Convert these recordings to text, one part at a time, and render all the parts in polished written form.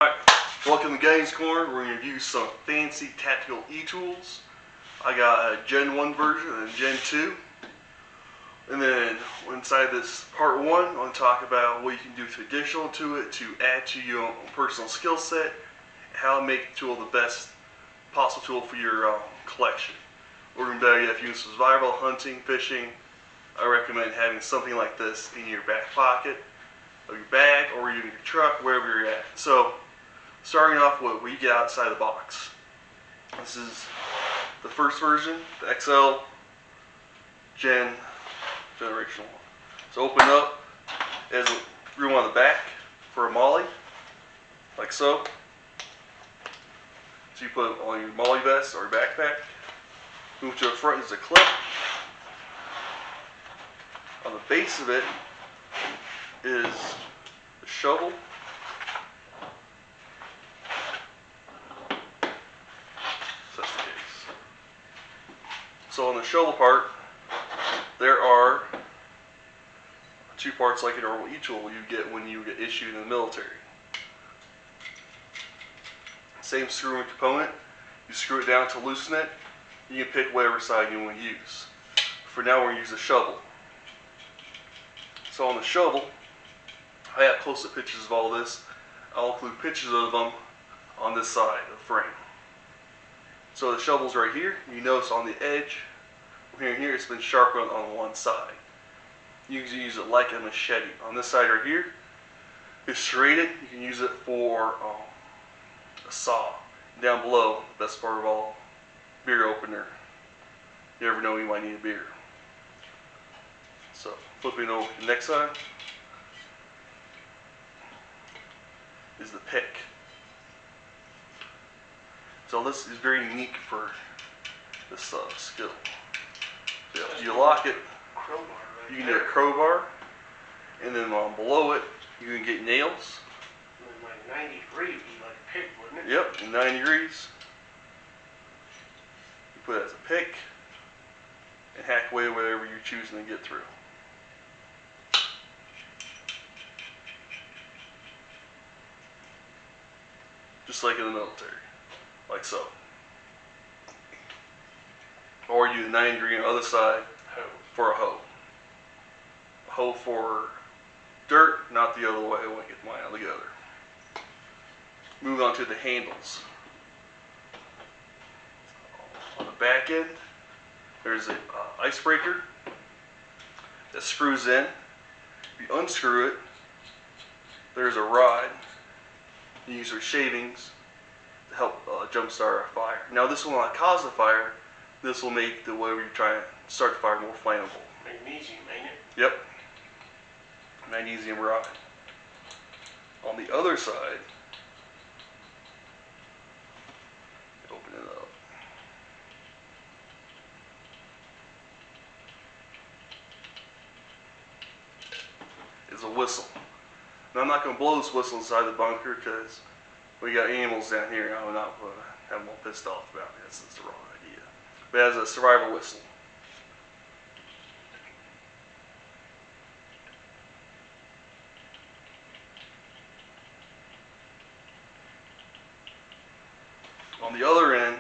Alright, welcome to Games Corner. We're going to review some fancy tactical e-tools. I got a Gen 1 version and a Gen 2. And then inside this part 1, I'm going to talk about what you can do additional to it to add to your own personal skill set, how to make the tool the best possible tool for your collection. Or even better yet, if you're in survival, hunting, fishing, I recommend having something like this in your back pocket, or your bag, or even your truck, wherever you're at. So, starting off with what you get outside the box. This is the first version, the XL Generational one. So open up, there's a room on the back for a molly, like so. So you put it on your molly vest or your backpack. Move to the front is a clip. On the base of it is a shovel. So on the shovel part, there are two parts like a normal e-tool you get when you get issued in the military. Same screwing component. You screw it down to loosen it. You can pick whatever side you want to use. For now, we're going to use the shovel. So on the shovel, I have close-up pictures of all this. I'll include pictures of them on this side of the frame. So the shovel's right here. You notice on the edge, here and here, it's been sharpened on one side. You can use it like a machete. On this side right here, it's serrated. You can use it for a saw. Down below, the best part of all, beer opener. You never know, you might need a beer. So flipping over to the next side is the pick. So this is very unique for this skill. So you lock it, you can get a crowbar, and then below it, you can get nails. Like 90 degrees, like a pick, wouldn't it? Yep, in 90 degrees. You put it as a pick, and hack away whatever you're choosing to get through. Just like in the military, like so. Or use a 90 degree on the other side for a hoe. A hoe for dirt, not the other way. I want to get mine together. Move on to the handles. On the back end, there's an icebreaker that screws in. If you unscrew it, there's a rod. You use your shavings to help jumpstart a fire. Now this will not cause a fire. This will make the whatever you're trying to start the fire more flammable. Magnesium, ain't it? Yep. Magnesium rod. On the other side, open it up. Is a whistle. Now I'm not going to blow this whistle inside the bunker because we got animals down here. I'm not going to have them all pissed off about it. That's the wrong idea. But it has a survival whistle. On the other end,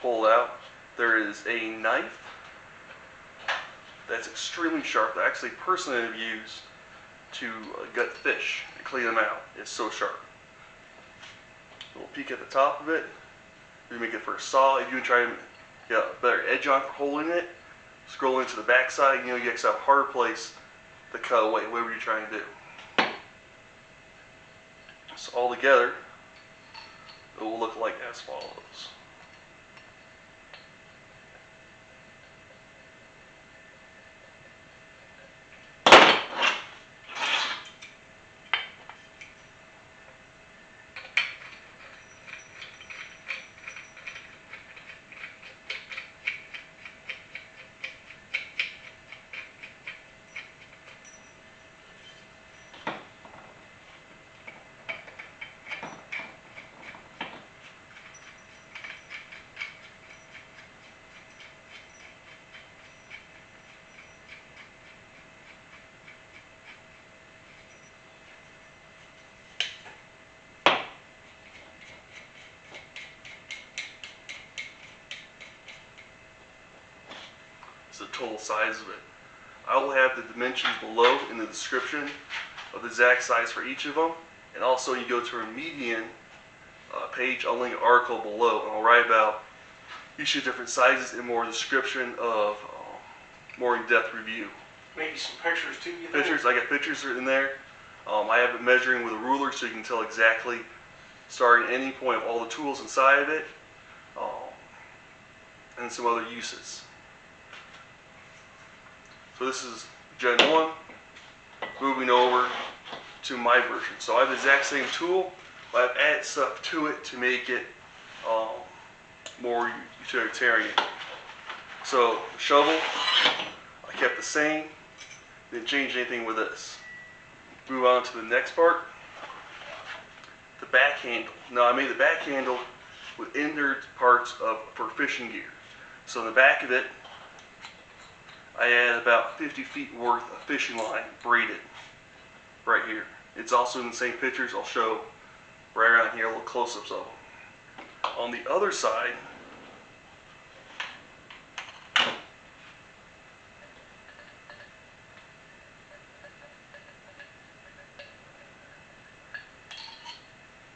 pull out, there is a knife that's extremely sharp. That actually personally have used to gut fish and clean them out. It's so sharp. A little peek at the top of it. You make it for a saw. If you try to get a better edge on for holding it, scroll into the back side. You actually have a harder place to cut away, whatever you're trying to do. So all together, it will look like as follows. total size of it. I will have the dimensions below in the description of the exact size for each of them. And also, you go to a median page, I'll link an article below, and I'll write about each of the different sizes and more description of more in-depth review. Maybe some pictures too, you think? Pictures, I got pictures in there. I have it measuring with a ruler so you can tell exactly starting at any point of all the tools inside of it, and some other uses. So this is Gen 1, moving over to my version. So I have the exact same tool, but I've added stuff to it to make it more utilitarian. So the shovel, I kept the same, didn't change anything with this. Move on to the next part, the back handle. Now I made the back handle with inner parts for fishing gear. So in the back of it, I add about 50 feet worth of fishing line braided right here. It's also in the same pictures. I'll show right around here, little close-ups of them. On the other side,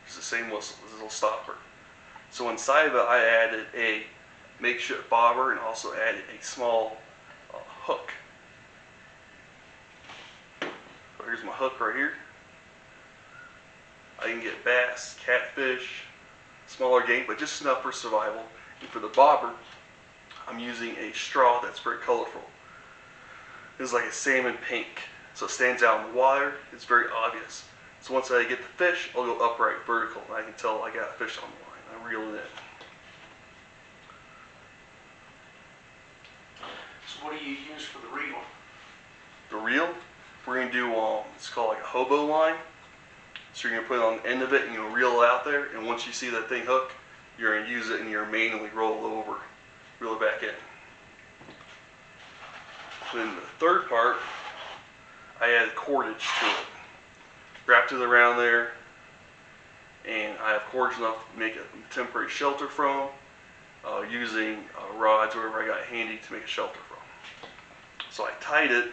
it's the same whistle, this little stopper. So inside of it, I added a makeshift bobber and also added a small hook. So here's my hook right here. I can get bass, catfish, smaller game, but just enough for survival. And for the bobber, I'm using a straw that's very colorful. It's like a salmon pink, so it stands out in the water. It's very obvious. So once I get the fish, I'll go upright, vertical, and I can tell I got a fish on the line. I reel it in. So what do you use for the reel? The reel, we're going to do, it's called like a hobo line. So you're going to put it on the end of it and you'll reel it out there. And once you see that thing hook, you're going to use it and you're manually roll it over, reel it back in. Then the third part, I add cordage to it. Wrapped it around there, and I have cordage enough to make a temporary shelter from, using rods or whatever I got handy to make a shelter from. So I tied it.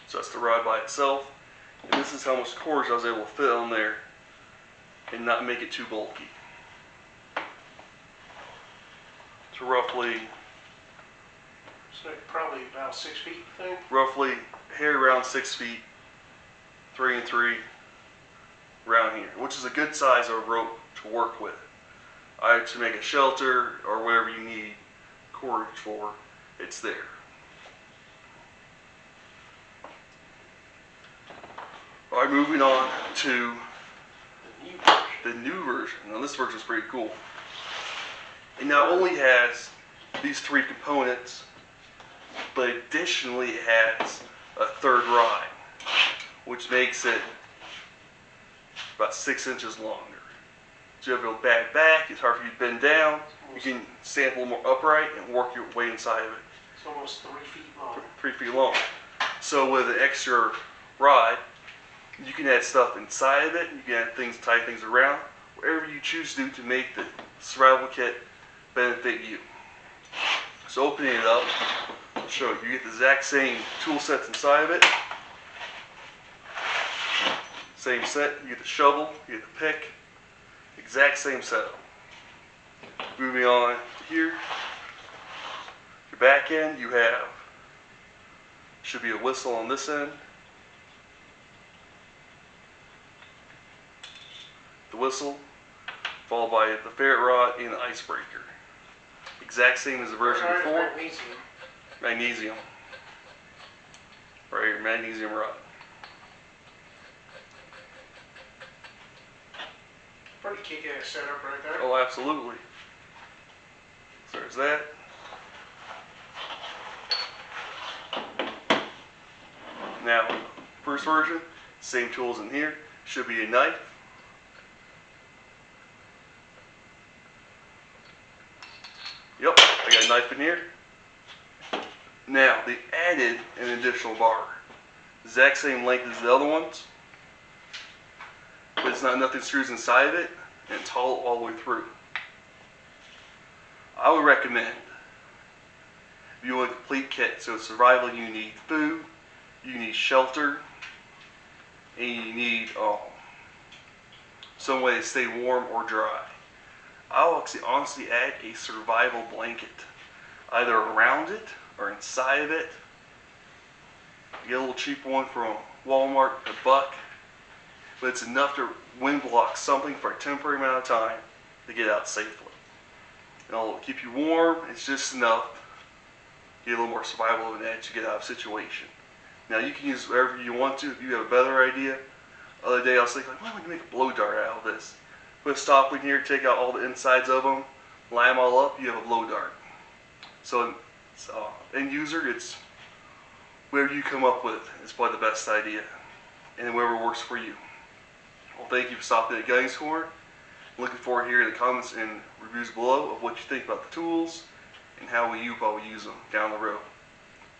So that's the rod by itself. And this is how much cordage I was able to fit on there and not make it too bulky. So roughly So probably about 6 feet, you think? roughly here around 6 feet, 3 and 3 around here, which is a good size of rope to work with. To make a shelter or whatever you need cordage for, it's there. All right, moving on to the new version. Now this version is pretty cool. It not only has these 3 components, but additionally it has a third rod, which makes it about 6 inches longer. So you have to go back, it's hard for you to bend down. You can stand a little more upright and work your way inside of it. It's almost 3 feet long. 3 feet long. So with an extra rod, you can add stuff inside of it. You can add things, tie things around, whatever you choose to do to make the survival kit benefit you. So opening it up, I'll show you. You get the exact same tool sets inside of it. Same set. You get the shovel, you get the pick. Exact same setup. Moving on to here. Your back end, you have, should be a whistle on this end. The whistle, followed by the ferret rod and the icebreaker. Exact same as the version before. Magnesium. Right here, magnesium rod. Pretty kick-ass setup right there. Oh, absolutely. So there's that. Now, first version, same tools in here. Should be a knife. Yep, I got a knife in here. Now, they added an additional bar. Exact same length as the other ones, but it's not nothing screws inside of it, and it's hollow all the way through. I would recommend, if you want a complete kit, so survival, you need food, you need shelter, and you need some way to stay warm or dry. I'll actually honestly add a survival blanket, either around it or inside of it. You get a little cheap one from Walmart, $1, but it's enough to wind block something for a temporary amount of time to get out safely. It'll keep you warm. It's just enough to get a little more survival of an edge to get out of a situation. Now you can use whatever you want to if you have a better idea. The other day I was thinking, why would you make a blow dart out of this? Put a stop in here, take out all the insides of them, line them all up, you have a blow dart. So end user, it's whatever you come up with is probably the best idea, and whatever works for you. Well, thank you for stopping at Gunning's Corner. Looking forward to hearing the comments and reviews below of what you think about the tools and how you probably use them down the road.